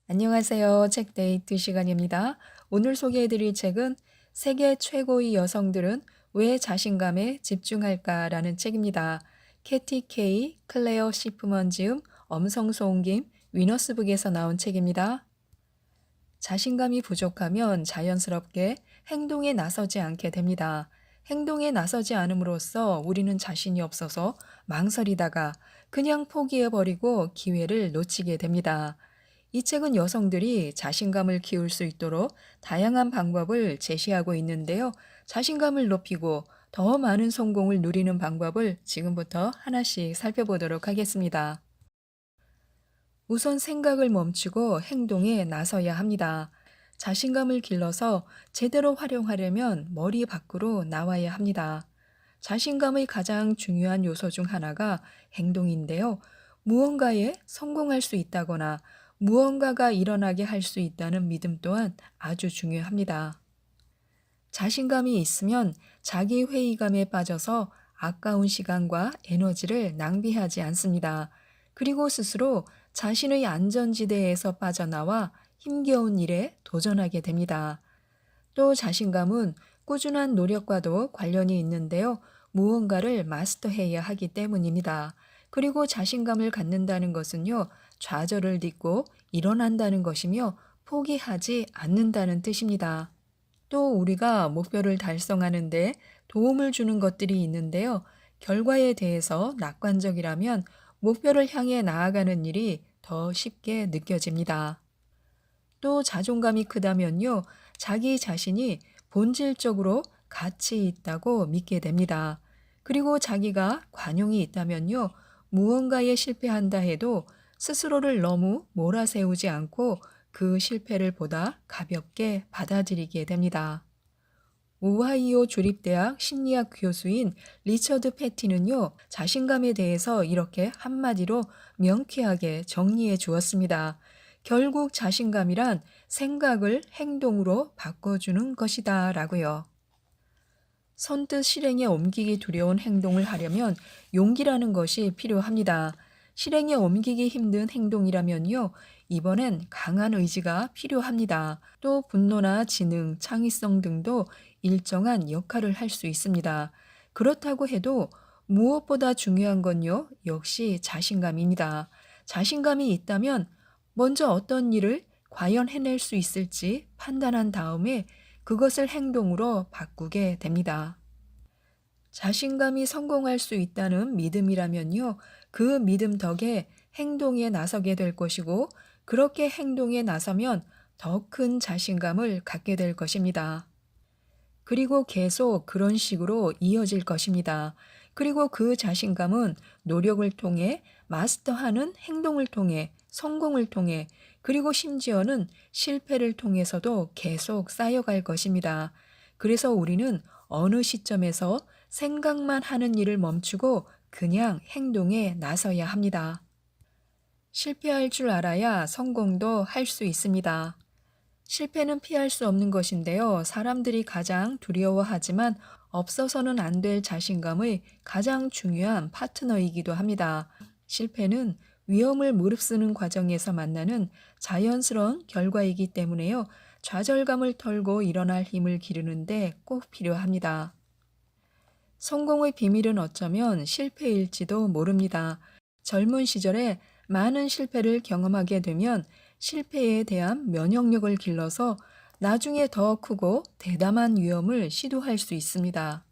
안녕하세요. 책데이트 시간입니다. 오늘 소개해드릴 책은 세계 최고의 여성들은 왜 자신감에 집중할까라는 책입니다. 캐티 케이, 클레어 시프먼 지음, 엄성소 옮김, 위너스북에서 나온 책입니다. 자신감이 부족하면 자연스럽게 행동에 나서지 않게 됩니다. 행동에 나서지 않음으로써 우리는 자신이 없어서 망설이다가 그냥 포기해버리고 기회를 놓치게 됩니다. 이 책은 여성들이 자신감을 키울 수 있도록 다양한 방법을 제시하고 있는데요. 자신감을 높이고 더 많은 성공을 누리는 방법을 지금부터 하나씩 살펴보도록 하겠습니다. 우선 생각을 멈추고 행동에 나서야 합니다. 자신감을 길러서 제대로 활용하려면 머리 밖으로 나와야 합니다. 자신감의 가장 중요한 요소 중 하나가 행동인데요. 무언가에 성공할 수 있다거나 무언가가 일어나게 할 수 있다는 믿음 또한 아주 중요합니다. 자신감이 있으면 자기 회의감에 빠져서 아까운 시간과 에너지를 낭비하지 않습니다. 그리고 스스로 자신의 안전지대에서 빠져나와 힘겨운 일에 도전하게 됩니다. 또 자신감은 꾸준한 노력과도 관련이 있는데요. 무언가를 마스터해야 하기 때문입니다. 그리고 자신감을 갖는다는 것은요, 좌절을 딛고 일어난다는 것이며 포기하지 않는다는 뜻입니다. 또 우리가 목표를 달성하는데 도움을 주는 것들이 있는데요. 결과에 대해서 낙관적이라면 목표를 향해 나아가는 일이 더 쉽게 느껴집니다. 또 자존감이 크다면요. 자기 자신이 본질적으로 가치 있다고 믿게 됩니다. 그리고 자기가 관용이 있다면요. 무언가에 실패한다 해도 스스로를 너무 몰아세우지 않고 그 실패를 보다 가볍게 받아들이게 됩니다. 오하이오 주립대학 심리학 교수인 리처드 패티는요, 자신감에 대해서 이렇게 한마디로 명쾌하게 정리해 주었습니다. 결국 자신감이란 생각을 행동으로 바꿔주는 것이다 라고요. 선뜻 실행에 옮기기 두려운 행동을 하려면 용기라는 것이 필요합니다. 실행에 옮기기 힘든 행동이라면요, 이번엔 강한 의지가 필요합니다. 또 분노나 지능, 창의성 등도 일정한 역할을 할 수 있습니다. 그렇다고 해도 무엇보다 중요한 건요, 역시 자신감입니다. 자신감이 있다면 먼저 어떤 일을 과연 해낼 수 있을지 판단한 다음에 그것을 행동으로 바꾸게 됩니다. 자신감이 성공할 수 있다는 믿음이라면요, 그 믿음 덕에 행동에 나서게 될 것이고, 그렇게 행동에 나서면 더 큰 자신감을 갖게 될 것입니다. 그리고 계속 그런 식으로 이어질 것입니다. 그리고 그 자신감은 노력을 통해 마스터하는 행동을 통해 성공을 통해 그리고 심지어는 실패를 통해서도 계속 쌓여갈 것입니다. 그래서 우리는 어느 시점에서 생각만 하는 일을 멈추고 그냥 행동에 나서야 합니다. 실패할 줄 알아야 성공도 할 수 있습니다. 실패는 피할 수 없는 것인데요. 사람들이 가장 두려워하지만 없어서는 안 될 자신감의 가장 중요한 파트너이기도 합니다. 실패는 위험을 무릅쓰는 과정에서 만나는 자연스러운 결과이기 때문에요. 좌절감을 털고 일어날 힘을 기르는데 꼭 필요합니다. 성공의 비밀은 어쩌면 실패일지도 모릅니다. 젊은 시절에 많은 실패를 경험하게 되면 실패에 대한 면역력을 길러서 나중에 더 크고 대담한 위험을 시도할 수 있습니다.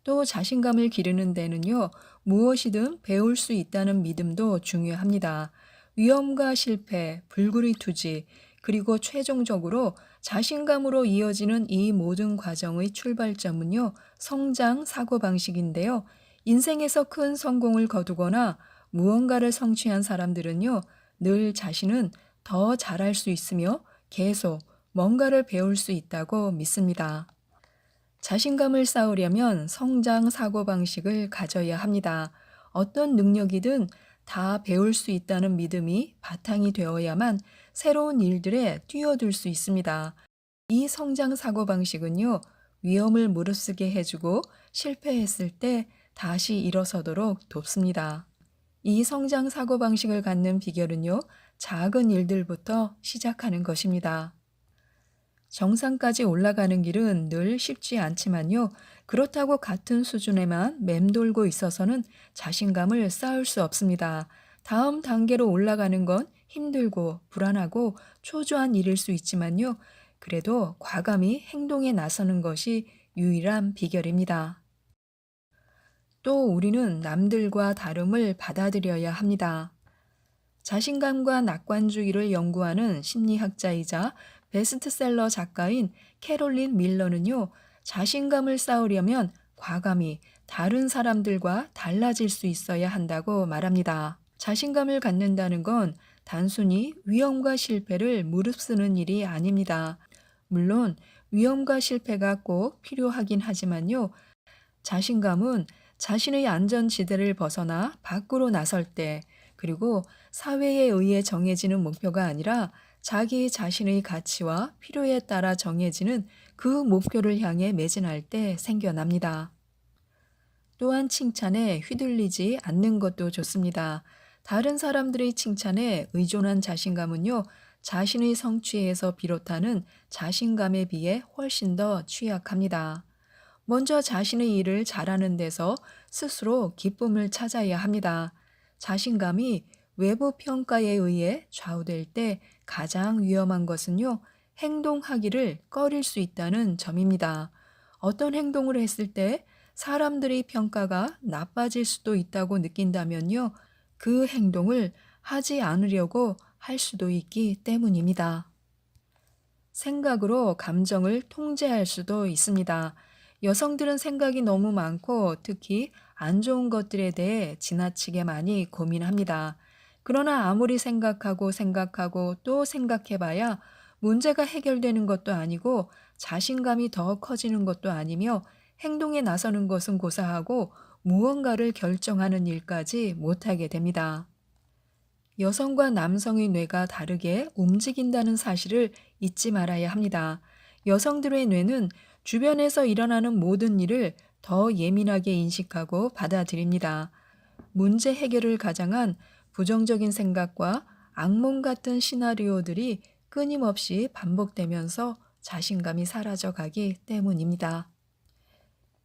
또 자신감을 기르는 데는요, 무엇이든 배울 수 있다는 믿음도 중요합니다. 위험과 실패, 불굴의 투지, 그리고 최종적으로 자신감으로 이어지는 이 모든 과정의 출발점은요, 성장 사고방식인데요. 인생에서 큰 성공을 거두거나 무언가를 성취한 사람들은요, 늘 자신은 더 잘할 수 있으며 계속 뭔가를 배울 수 있다고 믿습니다. 자신감을 쌓으려면 성장 사고방식을 가져야 합니다. 어떤 능력이든 다 배울 수 있다는 믿음이 바탕이 되어야만 새로운 일들에 뛰어들 수 있습니다. 이 성장 사고방식은요, 위험을 무릅쓰게 해주고 실패했을 때 다시 일어서도록 돕습니다. 이 성장 사고방식을 갖는 비결은요, 작은 일들부터 시작하는 것입니다. 정상까지 올라가는 길은 늘 쉽지 않지만요. 그렇다고 같은 수준에만 맴돌고 있어서는 자신감을 쌓을 수 없습니다. 다음 단계로 올라가는 건 힘들고 불안하고 초조한 일일 수 있지만요. 그래도 과감히 행동에 나서는 것이 유일한 비결입니다. 또 우리는 남들과 다름을 받아들여야 합니다. 자신감과 낙관주의를 연구하는 심리학자이자 베스트셀러 작가인 캐롤린 밀러는요, 자신감을 쌓으려면 과감히 다른 사람들과 달라질 수 있어야 한다고 말합니다. 자신감을 갖는다는 건 단순히 위험과 실패를 무릅쓰는 일이 아닙니다. 물론 위험과 실패가 꼭 필요하긴 하지만요, 자신감은 자신의 안전지대를 벗어나 밖으로 나설 때, 그리고 사회에 의해 정해지는 목표가 아니라 자기 자신의 가치와 필요에 따라 정해지는 그 목표를 향해 매진할 때 생겨납니다. 또한 칭찬에 휘둘리지 않는 것도 좋습니다. 다른 사람들의 칭찬에 의존한 자신감은요, 자신의 성취에서 비롯하는 자신감에 비해 훨씬 더 취약합니다. 먼저 자신의 일을 잘하는 데서 스스로 기쁨을 찾아야 합니다. 자신감이 외부 평가에 의해 좌우될 때 가장 위험한 것은요, 행동하기를 꺼릴 수 있다는 점입니다. 어떤 행동을 했을 때 사람들의 평가가 나빠질 수도 있다고 느낀다면요, 그 행동을 하지 않으려고 할 수도 있기 때문입니다. 생각으로 감정을 통제할 수도 있습니다. 여성들은 생각이 너무 많고 특히 안 좋은 것들에 대해 지나치게 많이 고민합니다. 그러나 아무리 생각하고 또 생각해봐야 문제가 해결되는 것도 아니고 자신감이 더 커지는 것도 아니며 행동에 나서는 것은 고사하고 무언가를 결정하는 일까지 못하게 됩니다. 여성과 남성의 뇌가 다르게 움직인다는 사실을 잊지 말아야 합니다. 여성들의 뇌는 주변에서 일어나는 모든 일을 더 예민하게 인식하고 받아들입니다. 문제 해결을 가장한 부정적인 생각과 악몽 같은 시나리오들이 끊임없이 반복되면서 자신감이 사라져 가기 때문입니다.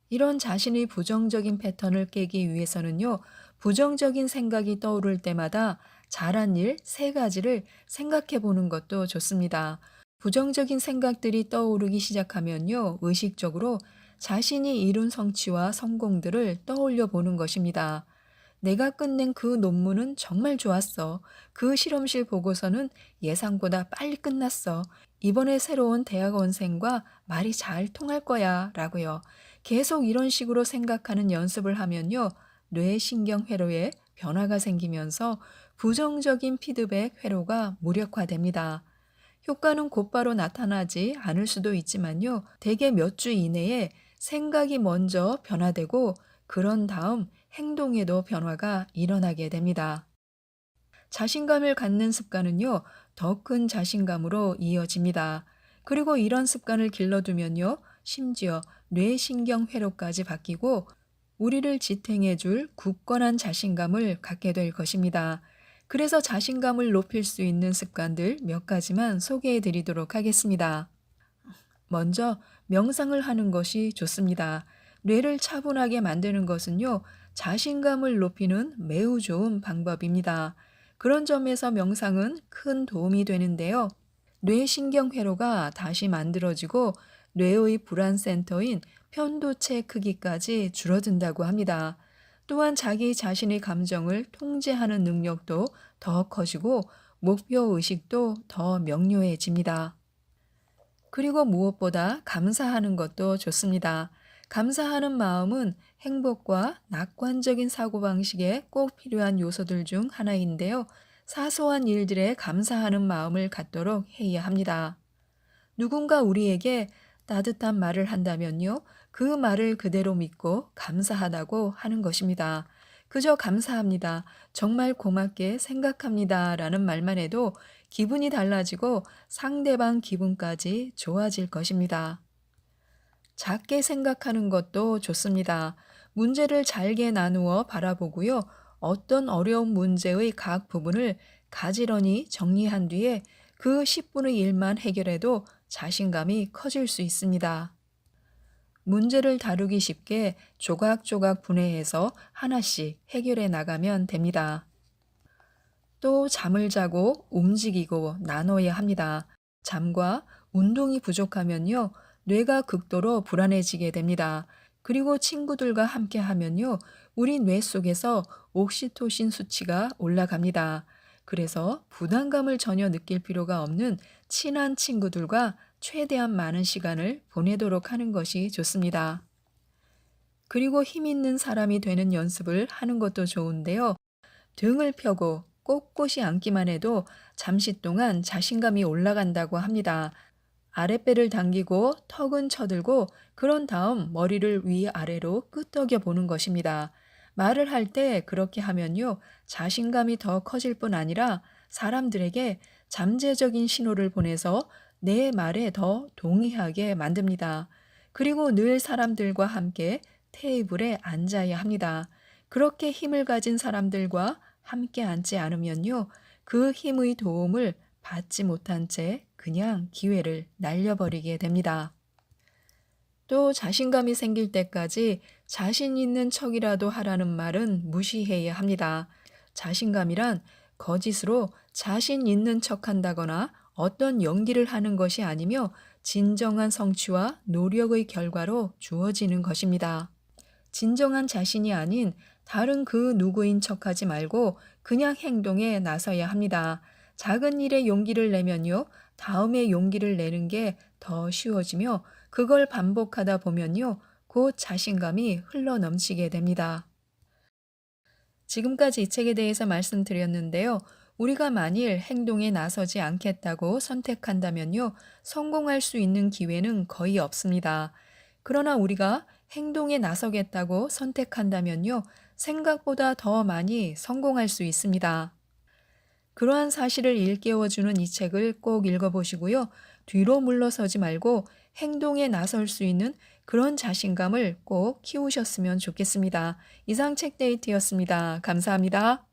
이런 자신의 부정적인 패턴을 깨기 위해서는요, 부정적인 생각이 떠오를 때마다 잘한 일 3가지를 생각해 보는 것도 좋습니다. 부정적인 생각들이 떠오르기 시작하면요, 의식적으로 자신이 이룬 성취와 성공들을 떠올려 보는 것입니다. 내가 끝낸 그 논문은 정말 좋았어. 그 실험실 보고서는 예상보다 빨리 끝났어. 이번에 새로운 대학원생과 말이 잘 통할 거야. 라고요. 계속 이런 식으로 생각하는 연습을 하면요, 뇌신경 회로에 변화가 생기면서 부정적인 피드백 회로가 무력화됩니다. 효과는 곧바로 나타나지 않을 수도 있지만요, 대개 몇 주 이내에 생각이 먼저 변화되고 그런 다음 행동에도 변화가 일어나게 됩니다. 자신감을 갖는 습관은요, 더 큰 자신감으로 이어집니다. 그리고 이런 습관을 길러두면요, 심지어 뇌신경 회로까지 바뀌고 우리를 지탱해 줄 굳건한 자신감을 갖게 될 것입니다. 그래서 자신감을 높일 수 있는 습관들 몇 가지만 소개해 드리도록 하겠습니다. 먼저 명상을 하는 것이 좋습니다. 뇌를 차분하게 만드는 것은요, 자신감을 높이는 매우 좋은 방법입니다. 그런 점에서 명상은 큰 도움이 되는데요. 뇌신경 회로가 다시 만들어지고 뇌의 불안 센터인 편도체 크기까지 줄어든다고 합니다. 또한 자기 자신의 감정을 통제하는 능력도 더 커지고 목표 의식도 더 명료해집니다. 그리고 무엇보다 감사하는 것도 좋습니다. 감사하는 마음은 행복과 낙관적인 사고방식에 꼭 필요한 요소들 중 하나인데요. 사소한 일들에 감사하는 마음을 갖도록 해야 합니다. 누군가 우리에게 따뜻한 말을 한다면요, 그 말을 그대로 믿고 감사하다고 하는 것입니다. 그저 감사합니다. 정말 고맙게 생각합니다. 라는 말만 해도 기분이 달라지고 상대방 기분까지 좋아질 것입니다. 작게 생각하는 것도 좋습니다. 문제를 잘게 나누어 바라보고요. 어떤 어려운 문제의 각 부분을 가지런히 정리한 뒤에 그 10분의 1만 해결해도 자신감이 커질 수 있습니다. 문제를 다루기 쉽게 조각조각 분해해서 하나씩 해결해 나가면 됩니다. 또 잠을 자고 움직이고 나눠야 합니다. 잠과 운동이 부족하면요, 뇌가 극도로 불안해지게 됩니다. 그리고 친구들과 함께 하면요, 우리 뇌 속에서 옥시토신 수치가 올라갑니다. 그래서 부담감을 전혀 느낄 필요가 없는 친한 친구들과 최대한 많은 시간을 보내도록 하는 것이 좋습니다. 그리고 힘 있는 사람이 되는 연습을 하는 것도 좋은데요. 등을 펴고 꼿꼿이 앉기만 해도 잠시 동안 자신감이 올라간다고 합니다. 아랫배를 당기고 턱은 쳐들고 그런 다음 머리를 위아래로 끄덕여 보는 것입니다. 말을 할 때 그렇게 하면요, 자신감이 더 커질 뿐 아니라 사람들에게 잠재적인 신호를 보내서 내 말에 더 동의하게 만듭니다. 그리고 늘 사람들과 함께 테이블에 앉아야 합니다. 그렇게 힘을 가진 사람들과 함께 앉지 않으면요, 그 힘의 도움을 받지 못한 채 그냥 기회를 날려버리게 됩니다. 또 자신감이 생길 때까지 자신 있는 척이라도 하라는 말은 무시해야 합니다. 자신감이란 거짓으로 자신 있는 척 한다거나 어떤 연기를 하는 것이 아니며 진정한 성취와 노력의 결과로 주어지는 것입니다. 진정한 자신이 아닌 다른 그 누구인 척하지 말고 그냥 행동에 나서야 합니다. 작은 일에 용기를 내면요, 다음에 용기를 내는 게 더 쉬워지며 그걸 반복하다 보면요, 곧 자신감이 흘러 넘치게 됩니다. 지금까지 이 책에 대해서 말씀드렸는데요. 우리가 만일 행동에 나서지 않겠다고 선택한다면요, 성공할 수 있는 기회는 거의 없습니다. 그러나 우리가 행동에 나서겠다고 선택한다면요, 생각보다 더 많이 성공할 수 있습니다. 그러한 사실을 일깨워주는 이 책을 꼭 읽어보시고요. 뒤로 물러서지 말고 행동에 나설 수 있는 그런 자신감을 꼭 키우셨으면 좋겠습니다. 이상 책 데이트였습니다. 감사합니다.